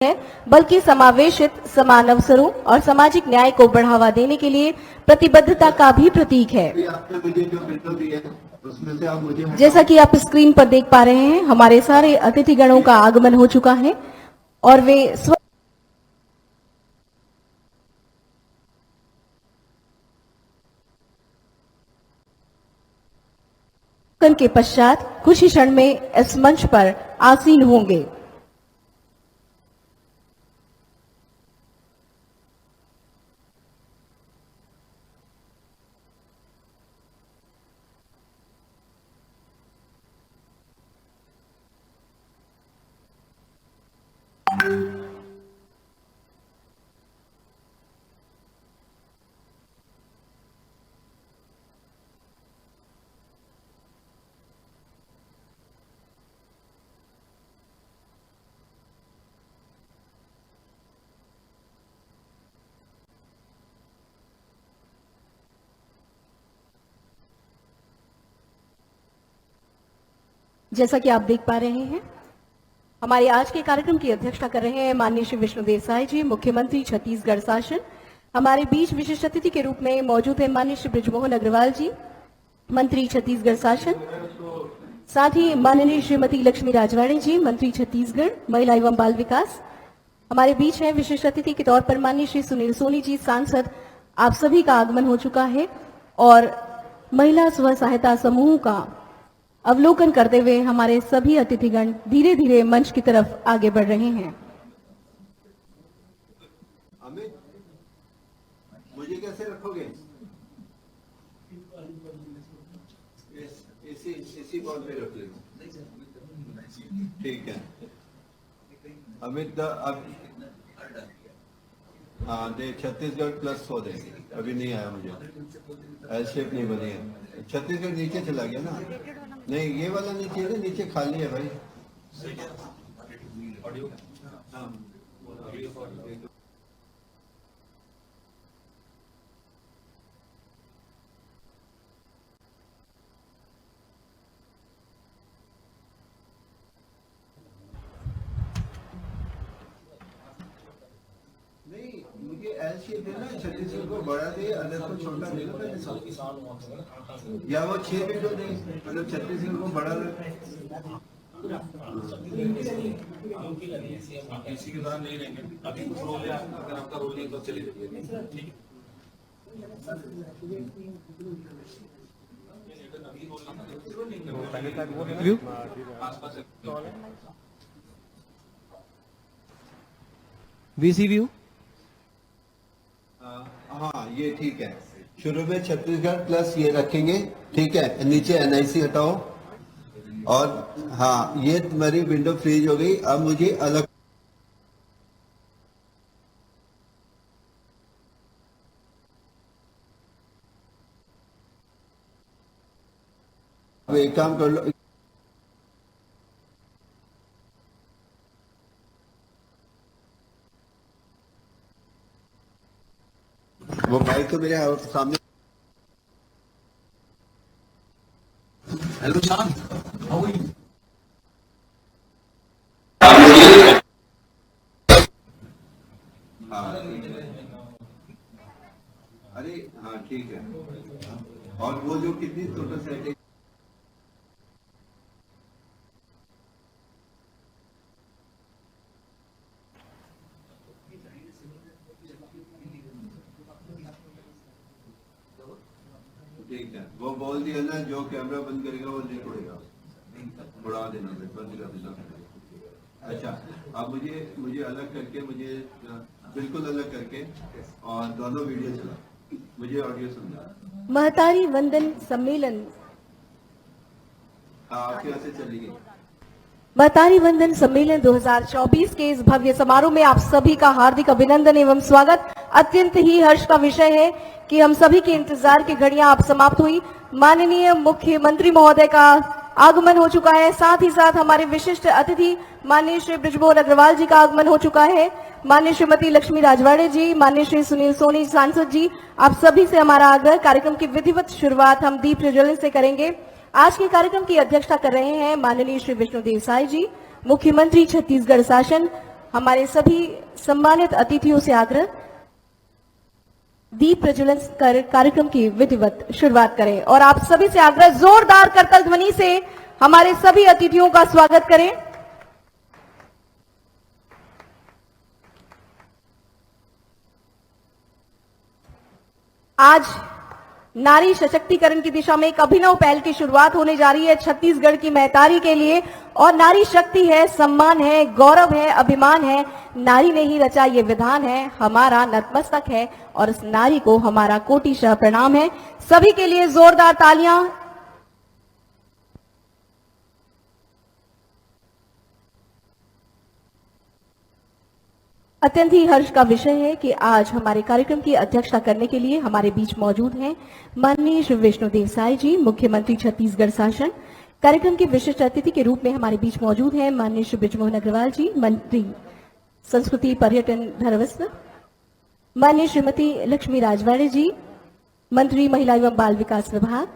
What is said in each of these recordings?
है, बल्कि समावेशित समान अवसरों और सामाजिक न्याय को बढ़ावा देने के लिए प्रतिबद्धता का भी प्रतीक है। जैसा कि आप स्क्रीन पर देख पा रहे हैं, हमारे सारे अतिथिगणों का आगमन हो चुका है और वे के पश्चात कुछ ही क्षण में इस मंच पर आसीन होंगे। जैसा कि आप देख पा रहे हैं, हमारे आज के कार्यक्रम की अध्यक्षता कर रहे हैं माननीय श्री विष्णुदेव साय जी, मुख्यमंत्री छत्तीसगढ़ शासन। हमारे बीच विशिष्ट अतिथि के रूप में मौजूद है माननीय श्री बृजमोहन अग्रवाल जी, मंत्री छत्तीसगढ़ शासन। साथ ही माननीय श्रीमती लक्ष्मी राजवाड़े जी, मंत्री छत्तीसगढ़ महिला एवं बाल विकास। हमारे बीच है विशिष्ट अतिथि के तौर पर माननीय श्री सुनील सोनी जी, सांसद। आप सभी का आगमन हो चुका है और महिला स्व सहायता समूह का अवलोकन करते हुए हमारे सभी अतिथिगण धीरे धीरे मंच की तरफ आगे बढ़ रहे हैं। अमित, मुझे कैसे रखोगे? इसी बॉल पे रख लेंगे, ठीक है। अमित अब हाँ दे, छत्तीसगढ़ प्लस हो दे। अभी नहीं आया मुझे, एल शेप नहीं बनी है। छत्तीसगढ़ नीचे चला गया ना? नहीं, ये वाला नीचे है, नीचे खाली है भाई। नहीं, मुझे एल शेप है ना, छत्तीसगढ़ को बड़ा दे, अदर को छोटा दे, या वो 6 विंडो दे, मतलब छत्तीसगढ़ को बड़ा दे। इसी के दौरान नहीं रहेंगे, अभी कुछ रोल है, अगर आपका रोल नहीं तो चले जाइए, ठीक है। वीसी व्यू, हाँ ये ठीक है। शुरू में छत्तीसगढ़ प्लस ये रखेंगे, ठीक है। नीचे एनआईसी हटाओ और हाँ ये मेरी विंडो फ्रीज हो गई। अब मुझे अलग एक काम कर लो, वो माइक तो मेरे सामने। हेलो जान, हाउ आर यू? अरे हाँ ठीक है। और वो जो कितनी टोटल सेटिंग ठीक है, वो बोल दिया ना, जो कैमरा बंद करेगा वो नहीं उड़ेगा, उड़ा देना, बंद कर देना। अच्छा, अब मुझे अलग करके, मुझे बिल्कुल अलग करके और दोनों वीडियो चला, मुझे ऑडियो समझा। महतारी वंदन सम्मेलन, आपके यहाँ से चलेगी। महतारी वंदन सम्मेलन 2024 के इस भव्य समारोह में आप सभी का हार्दिक अभिनंदन एवं स्वागत। अत्यंत ही हर्ष का विषय है कि हम सभी के इंतजार की घड़ियां अब समाप्त हुई। माननीय मुख्यमंत्री महोदय का आगमन हो चुका है, साथ ही साथ हमारे विशिष्ट अतिथि माननीय श्री बृजमोहन अग्रवाल जी का आगमन हो चुका है। माननीय श्रीमती लक्ष्मी राजवाड़े जी, माननीय श्री सुनील सोनी सांसद जी, आप सभी से हमारा आग्रह, कार्यक्रम की विधिवत शुरुआत हम दीप प्रज्वलन से करेंगे। आज के कार्यक्रम की अध्यक्षता कर रहे हैं माननीय श्री विष्णुदेव साय जी, मुख्यमंत्री छत्तीसगढ़ शासन। हमारे सभी सम्मानित अतिथियों से आग्रह, दीप प्रज्वलन कर कार्यक्रम की विधिवत शुरुआत करें और आप सभी से आग्रह, जोरदार करताल ध्वनि से हमारे सभी अतिथियों का स्वागत करें। आज नारी सशक्तिकरण की दिशा में एक अभिनव पहल की शुरुआत होने जा रही है छत्तीसगढ़ की महतारी के लिए, और नारी शक्ति है, सम्मान है, गौरव है, अभिमान है। नारी ने ही रचा ये विधान है, हमारा नतमस्तक है और उस नारी को हमारा कोटिशः प्रणाम है। सभी के लिए जोरदार तालियां। अत्यंत ही हर्ष का विषय है कि आज हमारे कार्यक्रम की अध्यक्षता करने के लिए हमारे बीच मौजूद हैं माननीय श्री विष्णुदेव साय जी, मुख्यमंत्री छत्तीसगढ़ शासन। कार्यक्रम के विशिष्ट अतिथि के रूप में हमारे बीच मौजूद हैं माननीय श्री बृजमोहन अग्रवाल जी, मंत्री संस्कृति पर्यटन धर्मस्व, माननीय श्रीमती लक्ष्मी राजवाड़े जी, मंत्री महिला एवं बाल विकास विभाग,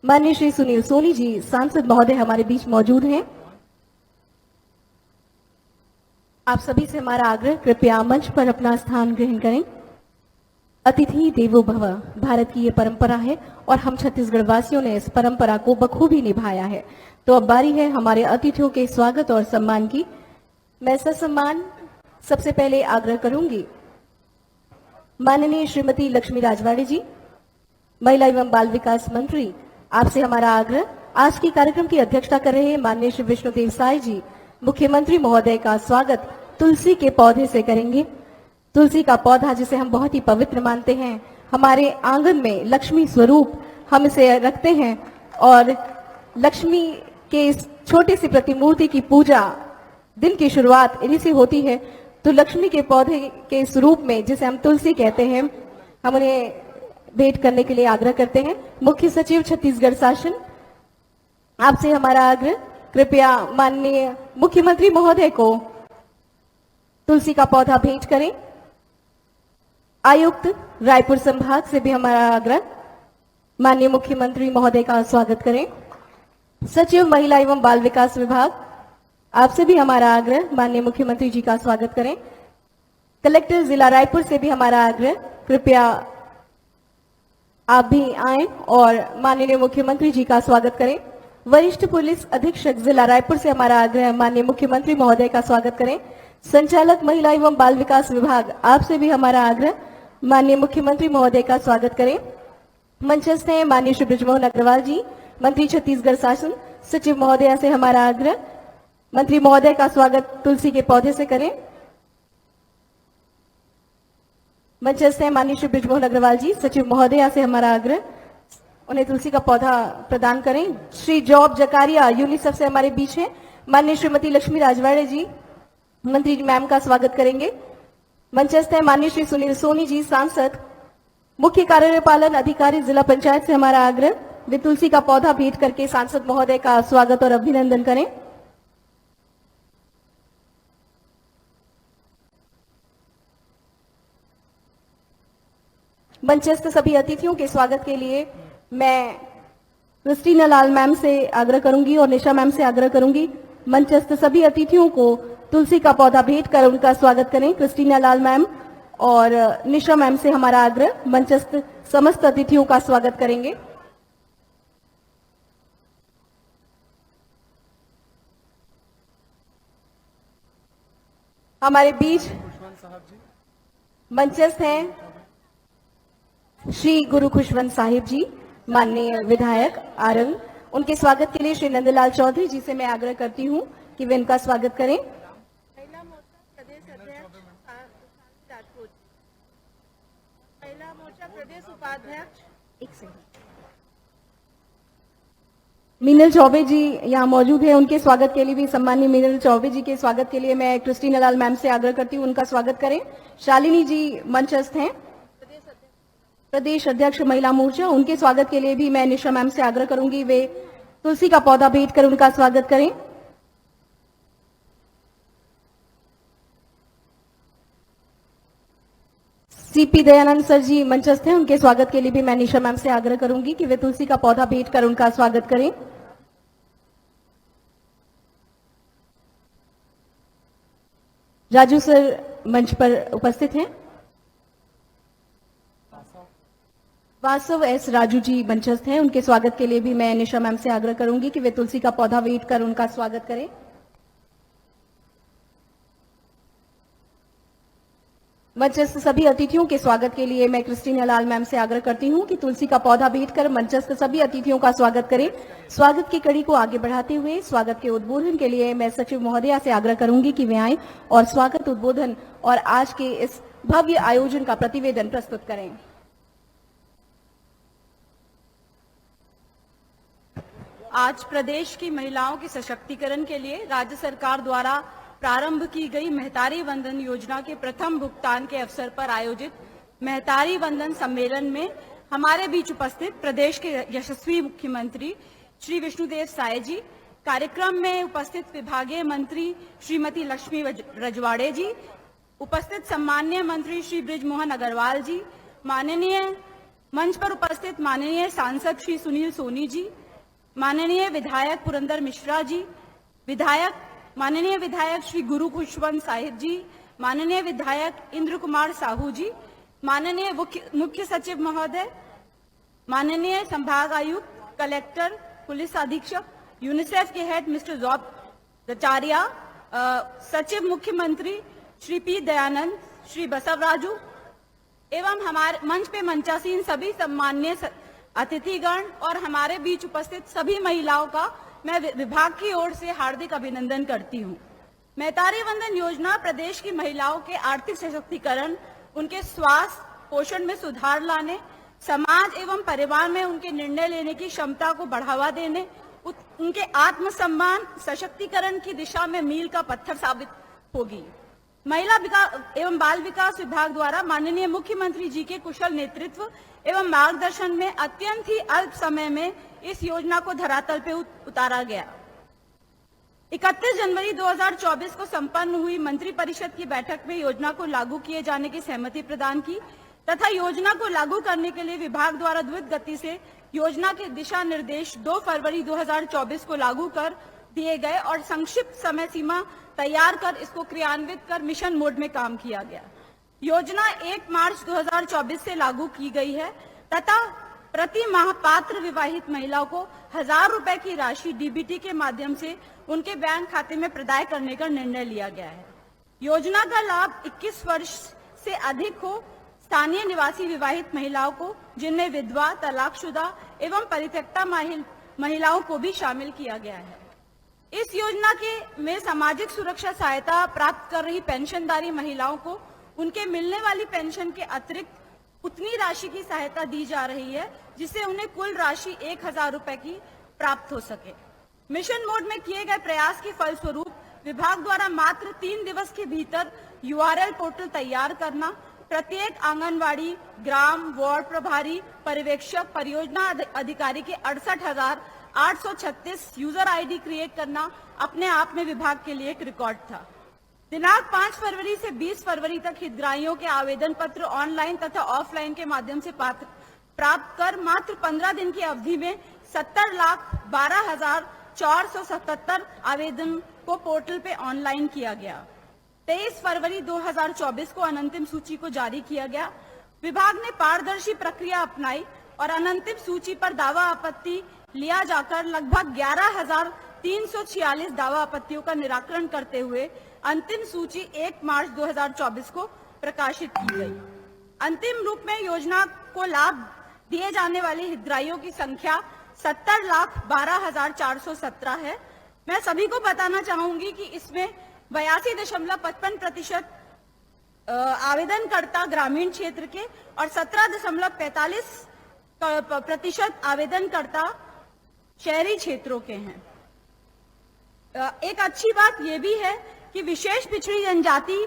माननीय श्री सुनील सोनी जी, सांसद महोदय हमारे बीच मौजूद हैं। आप सभी से हमारा आग्रह, कृपया मंच पर अपना स्थान ग्रहण करें। अतिथि देवो भव भारत की ये परंपरा है और हम छत्तीसगढ़ वासियों ने इस परंपरा को बखूबी निभाया है। तो अब बारी है हमारे अतिथियों के स्वागत और सम्मान की। मैं ससम्मान सबसे पहले आग्रह करूंगी माननीय श्रीमती लक्ष्मी राजवाड़े जी, महिला एवं बाल विकास मंत्री, आपसे हमारा आग्रह, आज की कार्यक्रम की अध्यक्षता कर रहे हैं माननीय श्री विष्णुदेव साय जी, मुख्यमंत्री महोदय का स्वागत तुलसी के पौधे से करेंगे। तुलसी का पौधा जिसे हम बहुत ही पवित्र मानते हैं, हमारे आंगन में लक्ष्मी स्वरूप हम इसे रखते हैं और लक्ष्मी के इस छोटी सी प्रतिमूर्ति की पूजा दिन की शुरुआत इन्हीं से होती है। तो लक्ष्मी के पौधे के इस रूप में जिसे हम तुलसी कहते हैं, हम उन्हें भेंट करने के लिए आग्रह करते हैं। मुख्य सचिव छत्तीसगढ़ शासन, आपसे हमारा आग्रह, कृपया माननीय मुख्यमंत्री महोदय को तुलसी का पौधा भेंट करें। आयुक्त रायपुर संभाग से भी हमारा आग्रह, माननीय मुख्यमंत्री महोदय का स्वागत करें। सचिव महिला एवं बाल विकास विभाग, आपसे भी हमारा आग्रह, माननीय मुख्यमंत्री जी का स्वागत करें। कलेक्टर जिला रायपुर से भी हमारा आग्रह, कृपया आप भी आएं और माननीय मुख्यमंत्री जी का स्वागत करें। वरिष्ठ पुलिस अधीक्षक जिला रायपुर से हमारा आग्रह, माननीय मुख्यमंत्री महोदय का स्वागत करें। संचालक महिला एवं बाल विकास विभाग, आपसे भी हमारा आग्रह, माननीय मुख्यमंत्री महोदय का स्वागत करें। मंचस्थ हैं माननीय श्री बृजमोहन अग्रवाल जी, मंत्री छत्तीसगढ़ शासन। सचिव महोदया से हमारा आग्रह, मंत्री महोदय का स्वागत तुलसी के पौधे से करें। मंचस्थ हैं माननीय श्री बृजमोहन अग्रवाल जी, सचिव महोदया से हमारा आग्रह, उन्हें तुलसी का पौधा प्रदान करें। श्री जॉब जकारिया यूनिसेफ से हमारे बीच हैं, माननीय श्रीमती लक्ष्मी राजवाड़े जी, मंत्री मैम का स्वागत करेंगे। मंचस्थ है माननीय श्री सुनील सोनी जी, सांसद। मुख्य कार्यपालन अधिकारी जिला पंचायत से हमारा आग्रह, वे तुलसी का पौधा भेंट करके सांसद महोदय का स्वागत और अभिनंदन करें। मंचस्थ सभी अतिथियों के स्वागत के लिए मैं क्रिस्टीना लाल मैम से आग्रह करूंगी और निशा मैम से आग्रह करूंगी, मंचस्थ सभी अतिथियों को तुलसी का पौधा भेंट कर उनका स्वागत करें। क्रिस्टीना लाल मैम और निशा मैम से हमारा आग्रह, मंचस्थ समस्त अतिथियों का स्वागत करेंगे। हमारे बीच मंचस्थ हैं श्री गुरु खुशवंत साहिब जी, माननीय विधायक आरंग। उनके स्वागत के लिए श्री नंदलाल चौधरी जी से मैं आग्रह करती हूं कि वे इनका स्वागत करें। महिला मोर्चा प्रदेश अध्यक्ष राजपूत, महिला मोर्चा प्रदेश उपाध्यक्ष मीनल चौबे जी यहाँ मौजूद है, उनके स्वागत के लिए भी सम्मानीय मीनल चौबे जी के स्वागत के लिए मैं क्रिस्टीना लाल मैम से आग्रह करती हूँ उनका स्वागत करें। शालिनी जी मंचस्थ हैं, प्रदेश अध्यक्ष महिला मोर्चा, उनके स्वागत के लिए भी मैं निशा मैम से आग्रह करूंगी वे तुलसी का पौधा भेंट कर उनका स्वागत करें। सीपी दयानंद सर जी मंचस्थ हैं, उनके स्वागत के लिए भी मैं निशा मैम से आग्रह करूंगी कि वे तुलसी का पौधा भेंट कर उनका स्वागत करें। राजू सर मंच पर उपस्थित हैं। वासव एस राजू जी मंचस्थ हैं। उनके स्वागत के लिए भी मैं निशा मैम से आग्रह करूंगी कि वे तुलसी का पौधा वेट कर उनका स्वागत करें। मंचस्थ सभी अतिथियों के स्वागत के लिए मैं क्रिस्टीना लाल मैम से आग्रह करती हूं कि तुलसी का पौधा भेंट कर मंचस्थ सभी अतिथियों का स्वागत करें। स्वागत की कड़ी को आगे बढ़ाते हुए स्वागत के उद्बोधन के लिए मैं सचिव महोदया से आग्रह करूंगी कि वे आएं और स्वागत उद्बोधन और आज के इस भव्य आयोजन का प्रतिवेदन प्रस्तुत करें। आज प्रदेश की महिलाओं के सशक्तिकरण के लिए राज्य सरकार द्वारा प्रारंभ की गई महतारी वंदन योजना के प्रथम भुगतान के अवसर पर आयोजित महतारी वंदन सम्मेलन में हमारे बीच उपस्थित प्रदेश के यशस्वी मुख्यमंत्री श्री विष्णुदेव साय जी, कार्यक्रम में उपस्थित विभागीय मंत्री श्रीमती लक्ष्मी रजवाड़े जी, उपस्थित सम्माननीय मंत्री श्री बृजमोहन अग्रवाल जी, माननीय मंच पर उपस्थित माननीय सांसद श्री सुनील सोनी जी, माननीय विधायक पुरंदर मिश्रा जी, माननीय विधायक श्री गुरु खुशवंत साहिब जी, माननीय विधायक इंद्र कुमार साहू जी, माननीय मुख्य सचिव महोदय, माननीय संभाग आयुक्त, कलेक्टर, पुलिस अधीक्षक, यूनिसेफ के हेड मिस्टर जॉब रचारिया, सचिव मुख्यमंत्री श्री पी दयानंद, श्री बसवराजू एवं हमारे मंच पे मंचासीन सभी सम्माननीय अतिथिगण और हमारे बीच उपस्थित सभी महिलाओं का मैं विभाग की ओर से हार्दिक अभिनंदन करती हूं। महतारी वंदन योजना प्रदेश की महिलाओं के आर्थिक सशक्तिकरण, उनके स्वास्थ्य पोषण में सुधार लाने, समाज एवं परिवार में उनके निर्णय लेने की क्षमता को बढ़ावा देने, उनके आत्मसम्मान सशक्तिकरण की दिशा में मील का पत्थर साबित होगी। महिला एवं बाल विकास विभाग द्वारा माननीय मुख्यमंत्री जी के कुशल नेतृत्व एवं मार्गदर्शन में अत्यंत ही अल्प समय में इस योजना को धरातल पे उतारा गया। 31 जनवरी 2024 को संपन्न हुई मंत्रिपरिषद की बैठक में योजना को लागू किए जाने की सहमति प्रदान की तथा योजना को लागू करने के लिए विभाग द्वारा द्रुत गति से योजना के दिशा निर्देश 2 फरवरी 2024 को लागू कर दिए गए और संक्षिप्त समय सीमा तैयार कर इसको क्रियान्वित कर मिशन मोड में काम किया गया। योजना 1 मार्च 2024 से लागू की गई है तथा प्रति माह पात्र विवाहित महिलाओं को 1000 रुपए की राशि डीबीटी के माध्यम से उनके बैंक खाते में प्रदाय करने का निर्णय लिया गया है। योजना का लाभ 21 वर्ष से अधिक हो स्थानीय निवासी विवाहित महिलाओं को, जिनमें विधवा, तलाकशुदा एवं परित्यक्ता महिलाओं को भी शामिल किया गया है। इस योजना में सामाजिक सुरक्षा सहायता प्राप्त कर रही पेंशनधारी महिलाओं को उनके मिलने वाली पेंशन के अतिरिक्त उतनी राशि की सहायता दी जा रही है जिससे उन्हें कुल राशि 1000 रुपए की प्राप्त हो सके। मिशन मोड में किए गए प्रयास के फलस्वरूप विभाग द्वारा मात्र 3 दिवस के भीतर यूआरएल पोर्टल तैयार करना, प्रत्येक आंगनवाड़ी, ग्राम, वार्ड प्रभारी, पर्यवेक्षक, परियोजना अधिकारी के 68,836 यूजर आईडी क्रिएट करना अपने आप में विभाग के लिए एक रिकॉर्ड था। दिनांक 5 फरवरी से 20 फरवरी तक हितग्राहियों के आवेदन पत्र ऑनलाइन तथा ऑफलाइन के माध्यम से प्राप्त कर मात्र 15 दिन की अवधि में 70,12,477 आवेदन को पोर्टल पे ऑनलाइन किया गया। 23 फरवरी 2024 को अनंतिम सूची को जारी किया गया। विभाग ने पारदर्शी प्रक्रिया अपनाई और अनंतिम सूची पर दावा आपत्ति लिया जाकर लगभग 11,346 दावा आपत्तियों का निराकरण करते हुए अंतिम सूची 1 मार्च 2024 को प्रकाशित की गई। अंतिम रूप में योजना को लाभ दिए जाने वाले हितग्राहियों की संख्या 70,12,417 है। मैं सभी को बताना चाहूंगी कि इसमें 82.55% आवेदनकर्ता ग्रामीण क्षेत्र के और 17.45% आवेदनकर्ता शहरी क्षेत्रों के हैं। एक अच्छी बात यह भी है कि विशेष पिछड़ी जनजाति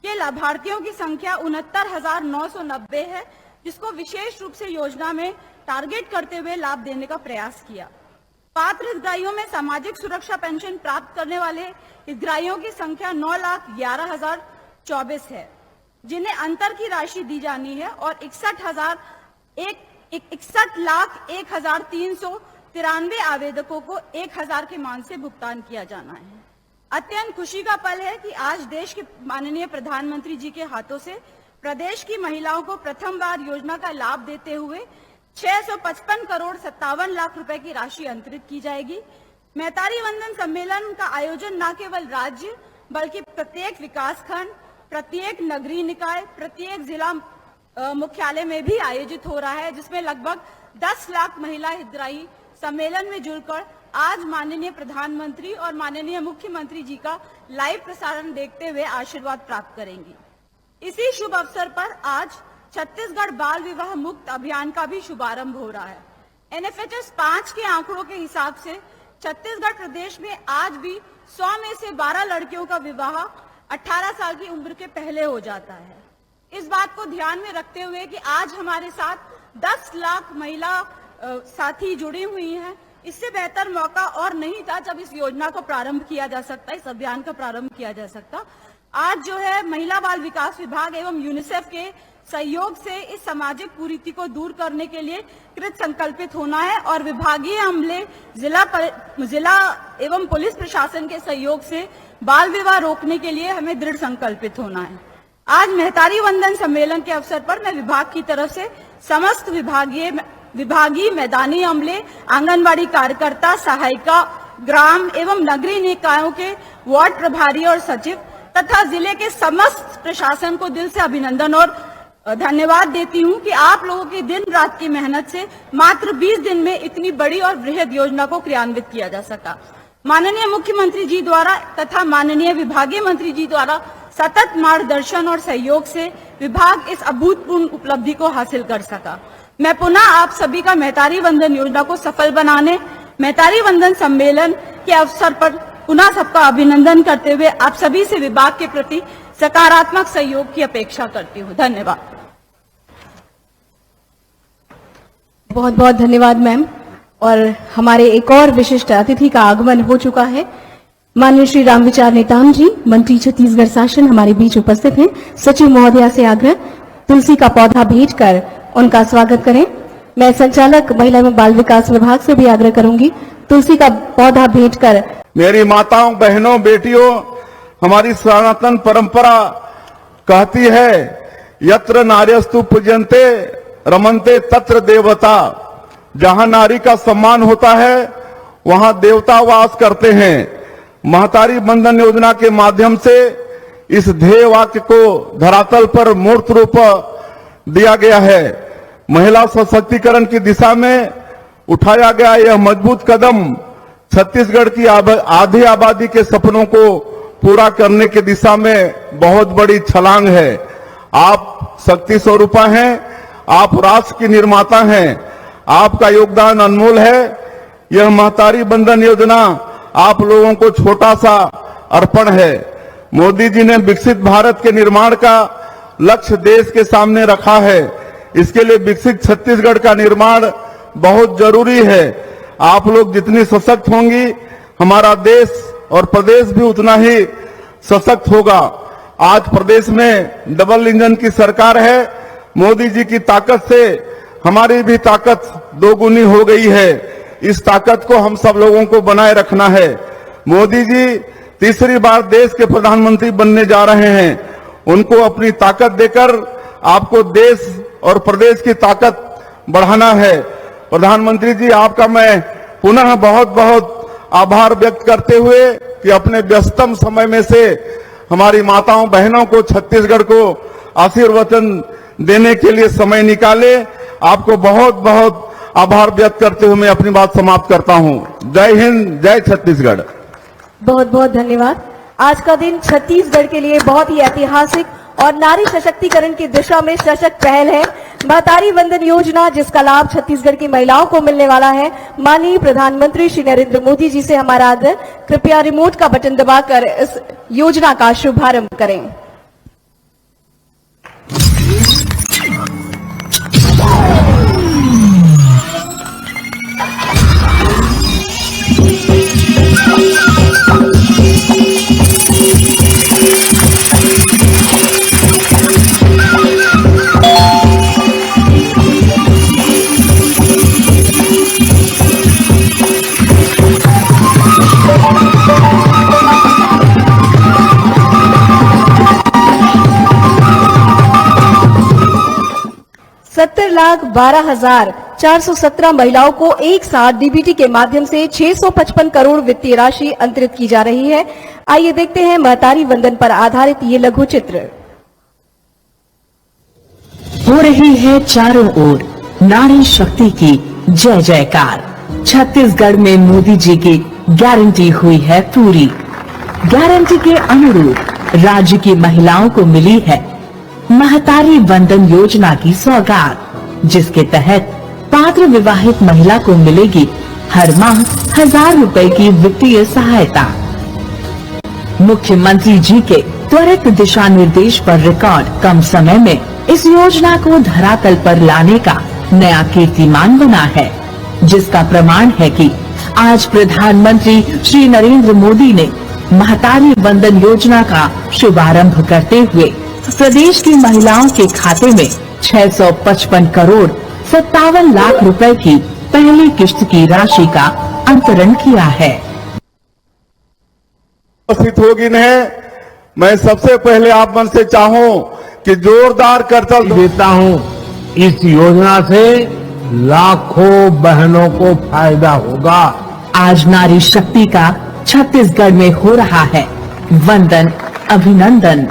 के लाभार्थियों की संख्या 69,990 है, जिसको विशेष रूप से योजना में टारगेट करते हुए लाभ देने का प्रयास किया। पात्र हितग्राहियों में सामाजिक सुरक्षा पेंशन प्राप्त करने वाले हितग्राहियों की संख्या 9,11,024 है, जिन्हें अंतर की राशि दी जानी है और 61,01,393 आवेदकों को 1000 के मान से भुगतान किया जाना है। अत्यंत खुशी का पल है कि आज देश के माननीय प्रधानमंत्री जी के हाथों से प्रदेश की महिलाओं को प्रथम बार योजना का लाभ देते हुए 655 करोड़ 57 लाख रुपए की राशि अंतरित की जाएगी। महतारी वंदन सम्मेलन का आयोजन न केवल राज्य बल्कि प्रत्येक विकासखंड, प्रत्येक नगरीय निकाय, प्रत्येक जिला मुख्यालय में भी आयोजित हो रहा है, जिसमें लगभग 10 लाख महिला हितग्राही सम्मेलन में जुड़कर आज माननीय प्रधानमंत्री और माननीय मुख्यमंत्री जी का लाइव प्रसारण देखते हुए आशीर्वाद प्राप्त करेंगी। इसी शुभ अवसर पर आज छत्तीसगढ़ बाल विवाह मुक्त अभियान का भी शुभारंभ हो रहा है। NFHS 5 के आंकड़ों के हिसाब से छत्तीसगढ़ प्रदेश में आज भी 100 में से 12 लड़कियों का विवाह 18 साल की उम्र के पहले हो जाता है। इस बात को ध्यान में रखते हुए कि आज हमारे साथ 10 लाख महिला साथी जुड़ी हुई हैं, इससे बेहतर मौका और नहीं था जब इस योजना को प्रारंभ किया जा सकता, इस अभियान का प्रारंभ किया जा सकता। आज जो है महिला बाल विकास विभाग एवं यूनिसेफ के सहयोग से इस सामाजिक कुरीति को दूर करने के लिए कृत संकल्पित होना है और विभागीय अमले, जिला एवं पुलिस प्रशासन के सहयोग से बाल विवाह रोकने के लिए हमें दृढ़ संकल्पित होना है। आज महतारी वंदन सम्मेलन के अवसर पर मैं विभाग की तरफ से समस्त विभागीय मैदानी अमले, आंगनबाड़ी कार्यकर्ता, सहायिका, ग्राम एवं नगरीय निकायों के वार्ड प्रभारी और सचिव तथा जिले के समस्त प्रशासन को दिल से अभिनंदन और धन्यवाद देती हूं कि आप लोगों की दिन रात की मेहनत से मात्र 20 दिन में इतनी बड़ी और बृहद योजना को क्रियान्वित किया जा सका। माननीय मुख्यमंत्री जी द्वारा तथा माननीय विभागीय मंत्री जी द्वारा सतत मार्गदर्शन और सहयोग से विभाग इस अभूतपूर्व उपलब्धि को हासिल कर सका। मैं पुनः आप सभी का महतारी वंदन योजना को सफल बनाने, महतारी वंदन सम्मेलन के अवसर पर पुनः सबका अभिनंदन करते हुए आप सभी से विभाग के प्रति सकारात्मक सहयोग की अपेक्षा करती हूँ। धन्यवाद। बहुत बहुत धन्यवाद मैम। और हमारे एक और विशिष्ट अतिथि का आगमन हो चुका है। माननीय श्री रामविचार नेताम जी, मंत्री छत्तीसगढ़ शासन हमारे बीच उपस्थित हैं। सचिव महोदया से आग्रह तुलसी का पौधा भेंट कर उनका स्वागत करें। मैं संचालक महिला एवं बाल विकास विभाग से भी आग्रह करूंगी तुलसी का पौधा भेंट कर। मेरी माताओं, बहनों, बेटियों, हमारी सनातन परंपरा कहती है यत्र नार्यस्तु पूज्यन्ते रमन्ते तत्र देवता। जहां नारी का सम्मान होता है वहां देवता वास करते हैं। महतारी वंदन योजना के माध्यम से इस ध्येय वाक्य को धरातल पर मूर्त रूप दिया गया है। महिला सशक्तिकरण की दिशा में उठाया गया यह मजबूत कदम छत्तीसगढ़ की आधी आबादी के सपनों को पूरा करने की दिशा में बहुत बड़ी छलांग है। आप शक्ति स्वरूपा हैं, आप राष्ट्र की निर्माता हैं, आपका योगदान अनमोल है। यह महतारी वंदन योजना आप लोगों को छोटा सा अर्पण है। मोदी जी ने विकसित भारत के निर्माण का लक्ष्य देश के सामने रखा है। इसके लिए विकसित छत्तीसगढ़ का निर्माण बहुत जरूरी है। आप लोग जितनी सशक्त होंगी हमारा देश और प्रदेश भी उतना ही सशक्त होगा। आज प्रदेश में डबल इंजन की सरकार है। मोदी जी की ताकत से हमारी भी ताकत दोगुनी हो गई है। इस ताकत को हम सब लोगों को बनाए रखना है। मोदी जी तीसरी बार देश के प्रधानमंत्री बनने जा रहे हैं। उनको अपनी ताकत देकर आपको देश और प्रदेश की ताकत बढ़ाना है। प्रधानमंत्री जी, आपका मैं पुनः बहुत बहुत आभार व्यक्त करते हुए कि अपने व्यस्तम समय में से हमारी माताओं बहनों को छत्तीसगढ़ को आशीर्वचन देने के लिए समय निकाले, आपको बहुत बहुत आभार व्यक्त करते हुए मैं अपनी बात समाप्त करता हूं। जय हिंद, जय छत्तीसगढ़। बहुत बहुत धन्यवाद। आज का दिन छत्तीसगढ़ के लिए बहुत ही ऐतिहासिक और नारी सशक्तिकरण की दिशा में सशक्त पहल है। महतारी वंदन योजना जिसका लाभ छत्तीसगढ़ की महिलाओं को मिलने वाला है। माननीय प्रधानमंत्री श्री नरेंद्र मोदी जी से हमारा आग्रह, कृपया रिमोट का बटन दबाकर इस योजना का शुभारंभ करें। 70,12,417 महिलाओं को एक साथ डीबीटी के माध्यम से 655 करोड़ वित्तीय राशि अंतरित की जा रही है। आइए देखते हैं महतारी वंदन पर आधारित ये लघु चित्र। हो रही है चारों ओर नारी शक्ति की जय जयकार। छत्तीसगढ़ में मोदी जी की गारंटी हुई है पूरी। गारंटी के अनुरूप राज्य की महिलाओं को मिली है महतारी वंदन योजना की सौगात, जिसके तहत पात्र विवाहित महिला को मिलेगी हर माह 1,000 रुपए की वित्तीय सहायता। मुख्यमंत्री जी के त्वरित दिशा निर्देश पर रिकॉर्ड कम समय में इस योजना को धरातल पर लाने का नया कीर्तिमान बना है, जिसका प्रमाण है कि आज प्रधानमंत्री श्री नरेंद्र मोदी ने महतारी वंदन योजना का शुभारंभ करते हुए प्रदेश की महिलाओं के खाते में 655 करोड़ 57 लाख रुपए की पहली किश्त की राशि का अंतरण किया है। उपस्थित होगी ने मैं सबसे पहले आप मन से चाहूं कि जोरदार करतल देता हूं। इस योजना से लाखों बहनों को फायदा होगा। आज नारी शक्ति का छत्तीसगढ़ में हो रहा है वंदन अभिनंदन।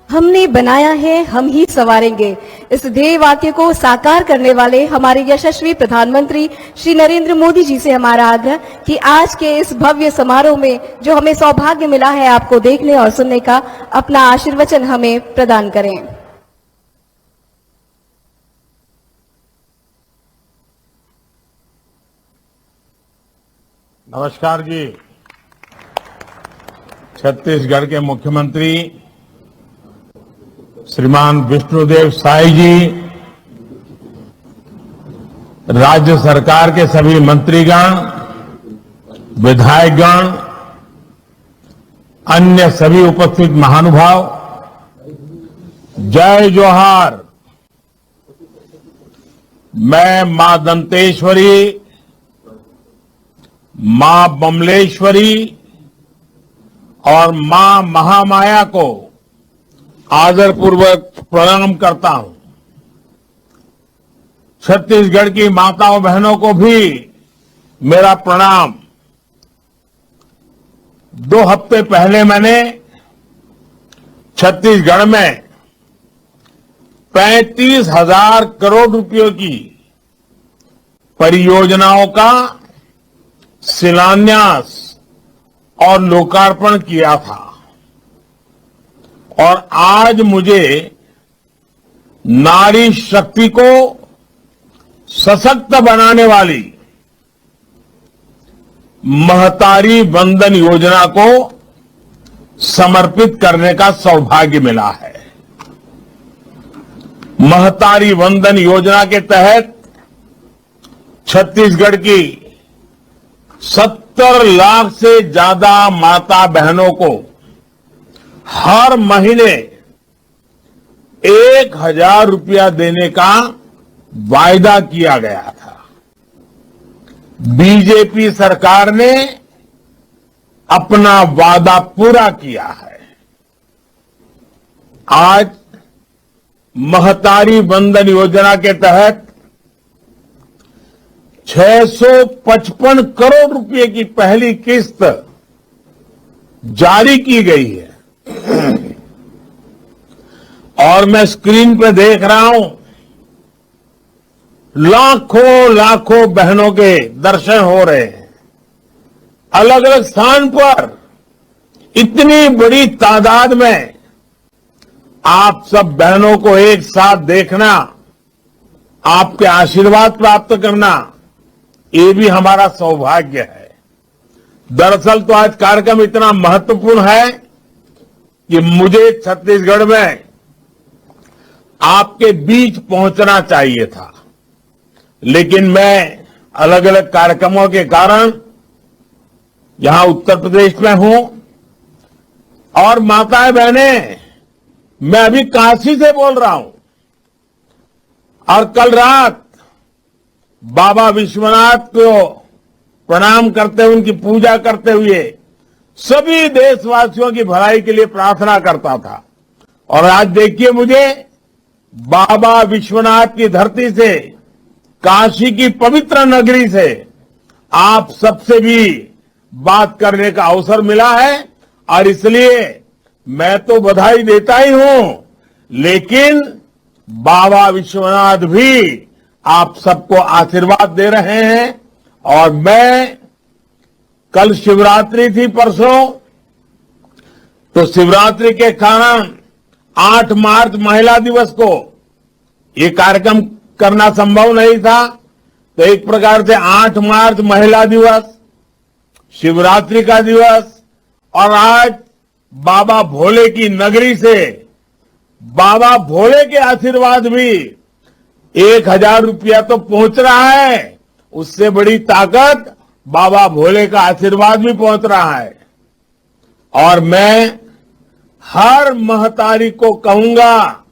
हमने बनाया है, हम ही संवारेंगे। इस ध्येय वाक्य को साकार करने वाले हमारे यशस्वी प्रधानमंत्री श्री नरेंद्र मोदी जी से हमारा आग्रह कि आज के इस भव्य समारोह में जो हमें सौभाग्य मिला है आपको देखने और सुनने का, अपना आशीर्वचन हमें प्रदान करें। नमस्कार जी। छत्तीसगढ़ के मुख्यमंत्री श्रीमान विष्णुदेव साई जी, राज्य सरकार के सभी मंत्रीगण, विधायकगण, अन्य सभी उपस्थित महानुभाव, जय जोहार। मैं मां दंतेश्वरी, मां बमलेश्वरी और मां महामाया को आदरपूर्वक प्रणाम करता हूं। छत्तीसगढ़ की माताओं बहनों को भी मेरा प्रणाम। 2 हफ्ते पहले मैंने छत्तीसगढ़ में 35,000 करोड़ रुपयों की परियोजनाओं का शिलान्यास और लोकार्पण किया था, और आज मुझे नारी शक्ति को सशक्त बनाने वाली महतारी वंदन योजना को समर्पित करने का सौभाग्य मिला है। महतारी वंदन योजना के तहत छत्तीसगढ़ की 70 लाख से ज्यादा माता बहनों को हर महीने 1,000 रुपया देने का वायदा किया गया था। बीजेपी सरकार ने अपना वादा पूरा किया है। आज महतारी वंदन योजना के तहत 655 करोड़ रुपए की पहली किस्त जारी की गई है, और मैं स्क्रीन पे देख रहा हूं लाखों लाखों बहनों के दर्शन हो रहे हैं। अलग अलग स्थान पर इतनी बड़ी तादाद में आप सब बहनों को एक साथ देखना, आपके आशीर्वाद प्राप्त करना, ये भी हमारा सौभाग्य है। दरअसल तो आज कार्यक्रम इतना महत्वपूर्ण है कि मुझे छत्तीसगढ़ में आपके बीच पहुंचना चाहिए था, लेकिन मैं अलग अलग कार्यक्रमों के कारण यहां उत्तर प्रदेश में हूं। और माताएं बहनें, मैं अभी काशी से बोल रहा हूं, और कल रात बाबा विश्वनाथ को प्रणाम करते हुए, उनकी पूजा करते हुए सभी देशवासियों की भलाई के लिए प्रार्थना करता था। और आज देखिए मुझे बाबा विश्वनाथ की धरती से, काशी की पवित्र नगरी से आप सबसे भी बात करने का अवसर मिला है और इसलिए मैं तो बधाई देता ही हूं, लेकिन बाबा विश्वनाथ भी आप सबको आशीर्वाद दे रहे हैं। और मैं, कल शिवरात्रि थी परसों, तो शिवरात्रि के कारण 8 मार्च महिला दिवस को ये कार्यक्रम करना संभव नहीं था, तो एक प्रकार से 8 मार्च महिला दिवस, शिवरात्रि का दिवस और आज बाबा भोले की नगरी से बाबा भोले के आशीर्वाद भी 1000 रुपया तो पहुंच रहा है, उससे बड़ी ताकत बाबा भोले का आशीर्वाद भी पहुंच रहा है। और मैं हर महतारी को कहूंगा,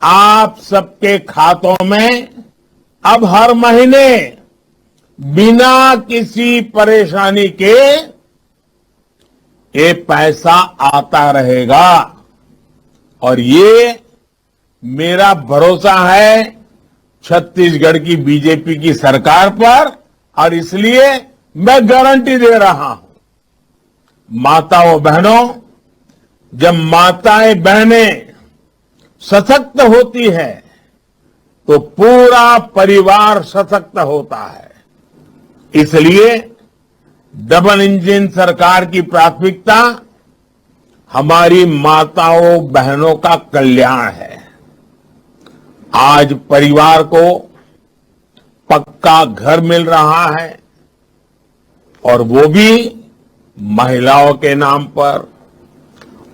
आप सबके खातों में अब हर महीने बिना किसी परेशानी के ये पैसा आता रहेगा। और ये मेरा भरोसा है छत्तीसगढ़ की बीजेपी की सरकार पर, और इसलिए मैं गारंटी दे रहा हूं। माताओं बहनों, जब माताएं बहनें सशक्त होती है तो पूरा परिवार सशक्त होता है। इसलिए डबल इंजन सरकार की प्राथमिकता हमारी माताओं बहनों का कल्याण है। आज परिवार को पक्का घर मिल रहा है और वो भी महिलाओं के नाम पर।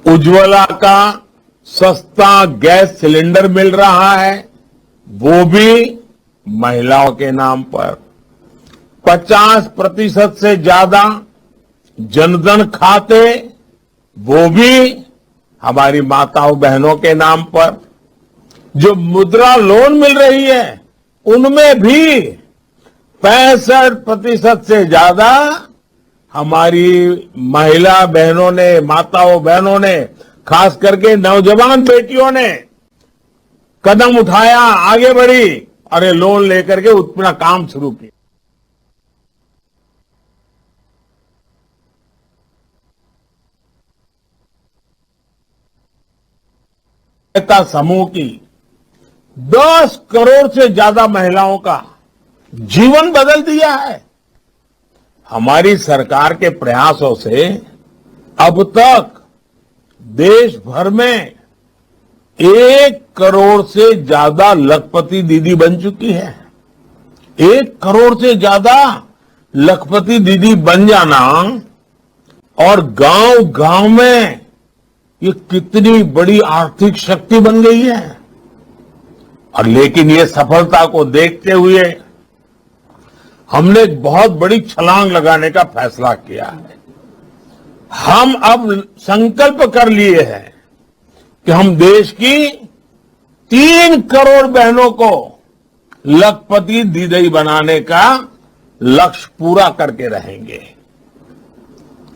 उज्ज्वला का सस्ता गैस सिलेंडर मिल रहा है, वो भी महिलाओं के नाम पर। 50% से ज्यादा जनधन खाते, वो भी हमारी माताओं बहनों के नाम पर। जो मुद्रा लोन मिल रही है, उनमें भी 65% से ज्यादा हमारी महिला बहनों ने, माताओं बहनों ने, खास करके नौजवान बेटियों ने कदम उठाया, आगे बढ़ी और ये लोन लेकर के अपना काम शुरू किया। समूह की 10 करोड़ से ज्यादा महिलाओं का जीवन बदल दिया है। हमारी सरकार के प्रयासों से अब तक देश भर में 1 करोड़ से ज्यादा लखपति दीदी बन चुकी है। 1 करोड़ से ज्यादा लखपति दीदी बन जाना और गांव गांव में ये कितनी बड़ी आर्थिक शक्ति बन गई है। और लेकिन ये सफलता को देखते हुए हमने एक बहुत बड़ी छलांग लगाने का फैसला किया है। हम अब संकल्प कर लिए हैं कि हम देश की 3 करोड़ बहनों को लखपति दीदी बनाने का लक्ष्य पूरा करके रहेंगे।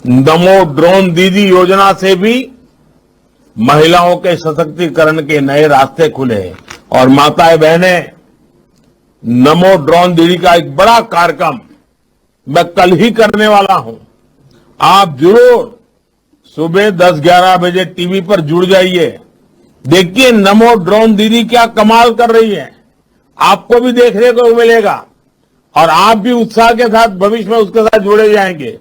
नमो ड्रोन दीदी योजना से भी महिलाओं के सशक्तिकरण के नए रास्ते खुले हैं। और माताएं बहनें, नमो ड्रोन दीदी का एक बड़ा कार्यक्रम मैं कल ही करने वाला हूं। आप जरूर सुबह 10-11 बजे टीवी पर जुड़ जाइए, देखिए नमो ड्रोन दीदी क्या कमाल कर रही है, आपको भी देखने को मिलेगा और आप भी उत्साह के साथ भविष्य में उसके साथ जुड़े जाएंगे।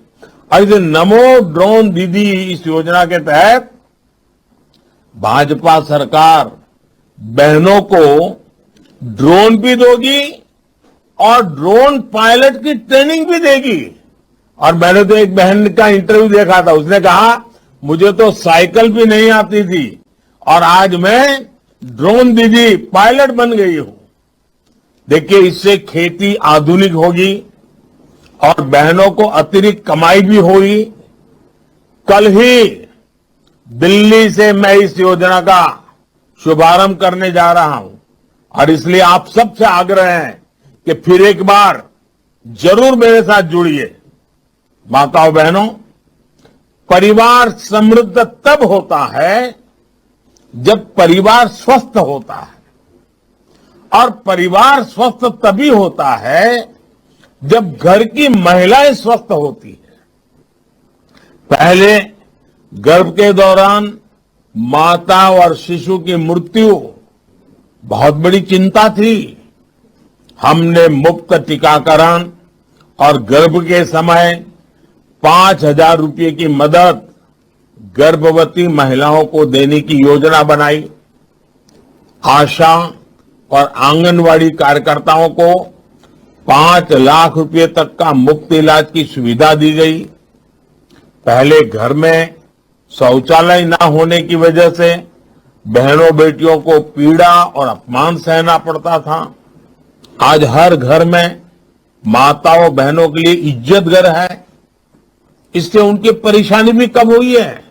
और इस नमो ड्रोन दीदी इस योजना के तहत भाजपा सरकार बहनों को ड्रोन भी दोगी और ड्रोन पायलट की ट्रेनिंग भी देगी। और मैंने तो एक बहन का इंटरव्यू देखा था, उसने कहा मुझे तो साइकिल भी नहीं आती थी और आज मैं ड्रोन दीदी पायलट बन गई हूं। देखिए, इससे खेती आधुनिक होगी और बहनों को अतिरिक्त कमाई भी होगी। कल ही दिल्ली से मैं इस योजना का शुभारंभ करने जा रहा हूं और इसलिए आप सबसे आग्रह है कि फिर एक बार जरूर मेरे साथ जुड़िए। माताओं बहनों, परिवार समृद्ध तब होता है जब परिवार स्वस्थ होता है, और परिवार स्वस्थ तभी होता है जब घर की महिलाएं स्वस्थ होती है। पहले गर्भ के दौरान माता और शिशु की मृत्यु बहुत बड़ी चिंता थी। हमने मुफ्त टीकाकरण और गर्भ के समय 5,000 रुपये की मदद गर्भवती महिलाओं को देने की योजना बनाई। आशा और आंगनवाड़ी कार्यकर्ताओं को 5 लाख रुपए तक का मुफ्त इलाज की सुविधा दी गई। पहले घर में शौचालय न होने की वजह से बहनों बेटियों को पीड़ा और अपमान सहना पड़ता था। आज हर घर में माताओं बहनों के लिए इज्जत घर है। इससे उनकी परेशानी भी कम हुई है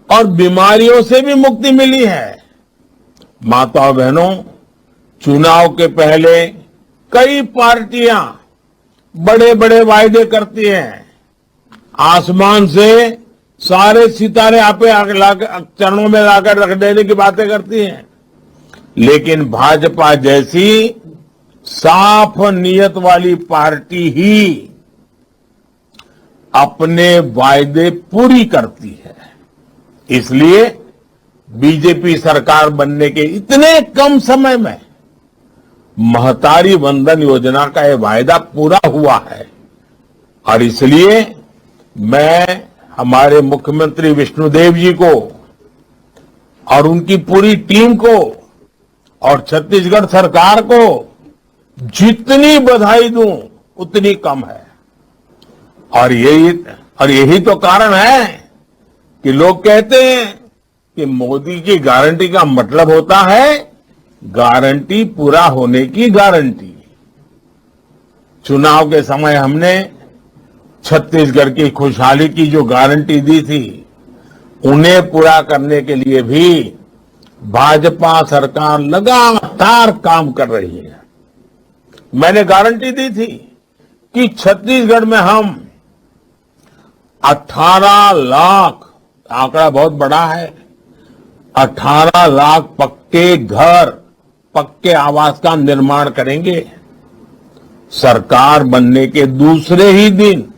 और बीमारियों से भी मुक्ति मिली है। माताओं बहनों, चुनाव के पहले कई पार्टियां बड़े बड़े वायदे करती हैं। आसमान से सारे सितारे आपे चरणों में लाकर रख देने की बातें करती हैं, लेकिन भाजपा जैसी साफ नियत वाली पार्टी ही अपने वायदे पूरी करती है। इसलिए बीजेपी सरकार बनने के इतने कम समय में महतारी वंदन योजना का यह वायदा पूरा हुआ है। और इसलिए मैं हमारे मुख्यमंत्री विष्णुदेव जी को और उनकी पूरी टीम को और छत्तीसगढ़ सरकार को जितनी बधाई दूं उतनी कम है। और यही तो कारण है कि लोग कहते हैं कि मोदी की गारंटी का मतलब होता है गारंटी पूरा होने की गारंटी। चुनाव के समय हमने छत्तीसगढ़ की खुशहाली की जो गारंटी दी थी, उन्हें पूरा करने के लिए भी भाजपा सरकार लगातार काम कर रही है। मैंने गारंटी दी थी कि छत्तीसगढ़ में हम 18 लाख, आंकड़ा बहुत बड़ा है, 18 लाख पक्के घर, पक्के आवास का निर्माण करेंगे। सरकार बनने के दूसरे ही दिन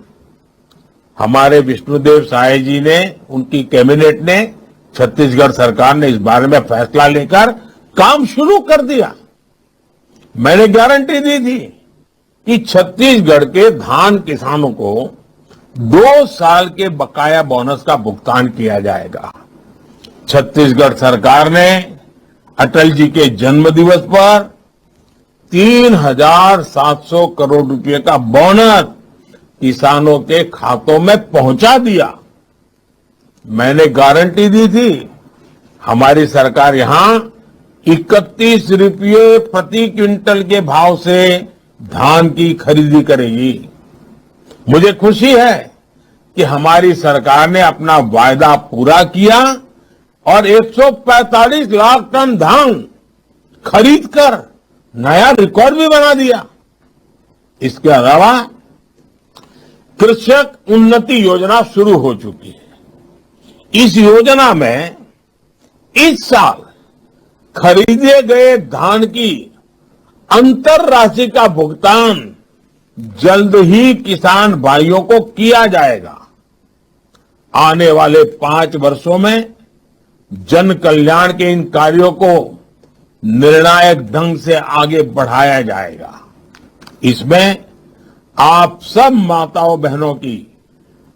हमारे विष्णुदेव साय जी ने, उनकी कैबिनेट ने, छत्तीसगढ़ सरकार ने इस बारे में फैसला लेकर काम शुरू कर दिया। मैंने गारंटी दी थी कि छत्तीसगढ़ के धान किसानों को 2 साल के बकाया बोनस का भुगतान किया जाएगा। छत्तीसगढ़ सरकार ने अटल जी के जन्म दिवस पर 3,700 करोड़ रुपए का बोनस किसानों के खातों में पहुंचा दिया। मैंने गारंटी दी थी हमारी सरकार यहां 31 रुपये प्रति क्विंटल के भाव से धान की खरीदी करेगी। मुझे खुशी है कि हमारी सरकार ने अपना वायदा पूरा किया और 145 लाख टन धान खरीदकर नया रिकॉर्ड भी बना दिया। इसके अलावा कृषक उन्नति योजना शुरू हो चुकी है। इस योजना में इस साल खरीदे गए धान की अंतर राशि का भुगतान जल्द ही किसान भाइयों को किया जाएगा। आने वाले 5 वर्षों में जन कल्याण के इन कार्यों को निर्णायक ढंग से आगे बढ़ाया जाएगा। इसमें आप सब माताओं बहनों की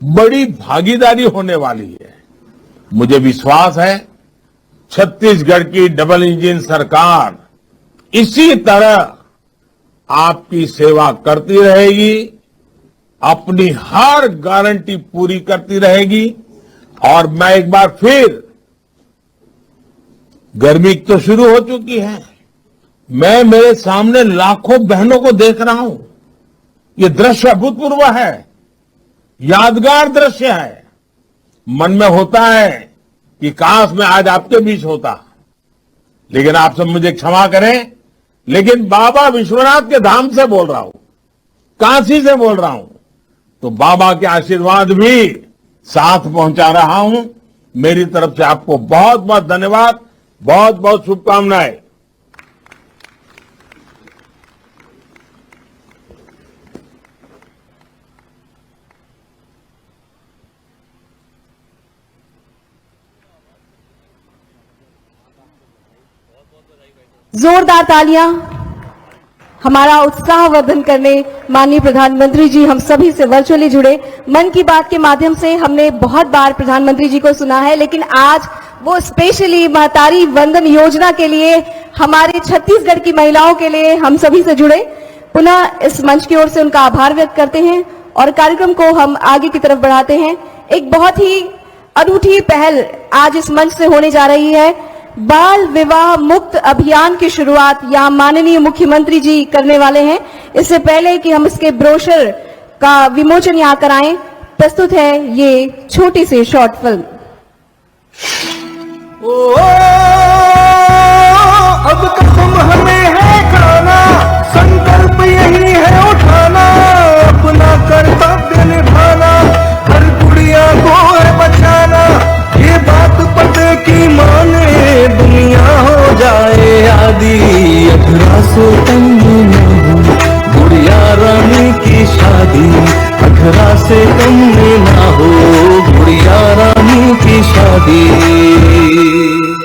बड़ी भागीदारी होने वाली है। मुझे विश्वास है छत्तीसगढ़ की डबल इंजन सरकार इसी तरह आपकी सेवा करती रहेगी, अपनी हर गारंटी पूरी करती रहेगी। और मैं एक बार फिर, गर्मी तो शुरू हो चुकी है, मैं मेरे सामने लाखों बहनों को देख रहा हूं। ये दृश्य अभूतपूर्व है, यादगार दृश्य है। मन में होता है कि काश मैं आज आपके बीच होता, लेकिन आप सब मुझे क्षमा करें, लेकिन बाबा विश्वनाथ के धाम से बोल रहा हूं, काशी से बोल रहा हूं, तो बाबा के आशीर्वाद भी साथ पहुंचा रहा हूं। मेरी तरफ से आपको बहुत बहुत धन्यवाद। बहुत बहुत शुभकामनाएं। जोरदार तालियां हमारा उत्साहवर्धन करने माननीय प्रधानमंत्री जी हम सभी से वर्चुअली जुड़े। मन की बात के माध्यम से हमने बहुत बार प्रधानमंत्री जी को सुना है, लेकिन आज वो स्पेशली महतारी वंदन योजना के लिए हमारे छत्तीसगढ़ की महिलाओं के लिए हम सभी से जुड़े। पुनः इस मंच की ओर से उनका आभार व्यक्त करते हैं और कार्यक्रम को हम आगे की तरफ बढ़ाते हैं। एक बहुत ही अनूठी पहल आज इस मंच से होने जा रही है। बाल विवाह मुक्त अभियान की शुरुआत यहाँ माननीय मुख्यमंत्री जी करने वाले हैं। इससे पहले कि हम इसके ब्रोशर का विमोचन यहाँ कराएं, प्रस्तुत है ये छोटी सी शॉर्ट फिल्म। अब कसम हमें है खाना, संकल्प यही है उठाना, अपना कर्तव्य निभाना, हर गुड़िया को है बचाना, ये बात पते की माने दुनिया हो जाए आदि, अधरा से कम न हो गुड़िया रानी की शादी, अधरा से कम ना हो गुड़िया रानी की शादी।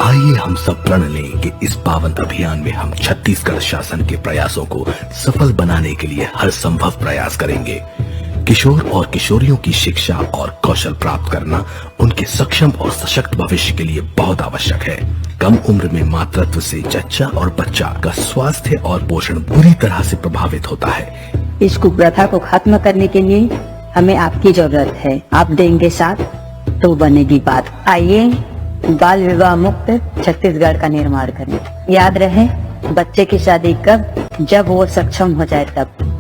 आइए हम सब प्रण लें कि इस पावन अभियान में हम छत्तीसगढ़ शासन के प्रयासों को सफल बनाने के लिए हर संभव प्रयास करेंगे। किशोर और किशोरियों की शिक्षा और कौशल प्राप्त करना उनके सक्षम और सशक्त भविष्य के लिए बहुत आवश्यक है। कम उम्र में मातृत्व से जच्चा और बच्चा का स्वास्थ्य और पोषण बुरी तरह से प्रभावित होता है। इस कुप्रथा को खत्म करने के लिए हमें आपकी जरूरत है। आप देंगे साथ तो बनेगी बात। आइए बाल विवाह मुक्त छत्तीसगढ़ का निर्माण करें। याद रहे, बच्चे की शादी कब, जब वो सक्षम हो जाए तब।